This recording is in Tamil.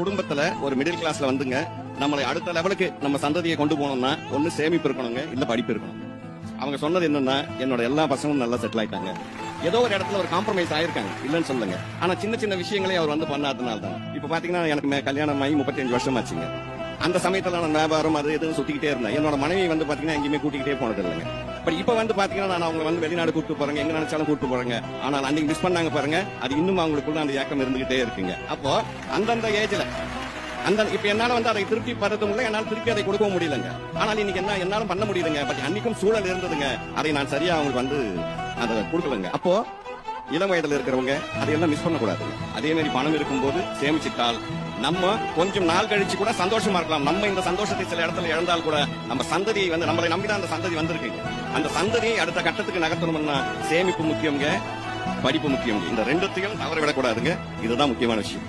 குடும்பத்துல ஒரு மிடில் கிளாஸ்ல வந்துங்க நம்மளை அடுத்த லெவலுக்கு நம்ம சந்ததியை கொண்டு போனோம்னா ஒண்ணு சேமிப்பு இருக்கணுங்க, இல்ல படிப்பு இருக்கணும். அவங்க சொன்னது என்னன்னா, என்னோட எல்லா பசங்களும் நல்லா செட்டில் ஆயிட்டாங்க. ஏதோ ஒரு இடத்துல ஒரு காம்ப்ரமைஸ் ஆயிருக்காங்க, இல்லன்னு சொல்லுங்க. ஆனா சின்ன சின்ன விஷயங்களே அவர் வந்து பண்ணாதனால தான். இப்ப பாத்தீங்கன்னா எனக்கு கல்யாணம் ஆகி 35 வருஷம் ஆச்சுங்க. அந்த சமயத்துல நான் வியாபாரம் அது எதுவும் சுத்திக்கிட்டே இருந்தேன். என்னோட மனைவி வந்து பாத்தீங்கன்னா எங்கேயுமே கூட்டிக்கிட்டே போனது இல்லைங்க. பட் இப்ப வந்து பாத்தீங்கன்னா நான் அவங்க வந்து வெளிநாடு கூட்டு போறேங்க, எங்க நினைச்சாலும் கூட்டு போறேங்க. ஆனால் அன்னைக்கு மிஸ் பண்ணாங்க பாருங்க, அது இன்னும் அவங்களுக்குள்ள அந்த ஏக்கம் இருந்துகிட்டே இருக்குங்க. அப்போ அந்தந்த ஏஜ்ல இப்ப என்னால வந்து அதை திருப்தி படுறதும் இல்லை, என்னால திருப்பி அதை கொடுக்கவும் முடியலங்க. ஆனால் இன்னைக்கு என்ன என்னாலும் பண்ண முடியுதுங்க. பட் அன்னைக்கும் சூழல் இருந்ததுங்க, அதை நான் சரியா அவங்களுக்கு வந்து அதை கொடுக்கலங்க. அப்போ இளம் வயதுல இருக்கிறவங்க அதையெல்லாம் மிஸ் பண்ணக்கூடாது. அதே மாதிரி பணம் இருக்கும்போது சேமிச்சிட்டால் நம்ம கொஞ்சம் நாள் கழிச்சு கூட சந்தோஷமா இருக்கலாம். நம்ம இந்த சந்தோஷத்தை சில இடத்துல இழந்தால் கூட நம்ம சந்ததியை வந்து நம்மளை நம்பிதான் அந்த சந்ததி வந்திருக்குங்க. அந்த சந்ததியை அடுத்த கட்டத்துக்கு நகர்த்தணும்னா சேமிப்பு முக்கியங்க, படிப்பு முக்கியம். இந்த ரெண்டுத்தையும் தவற விடக்கூடாதுங்க. இதுதான் முக்கியமான விஷயம்.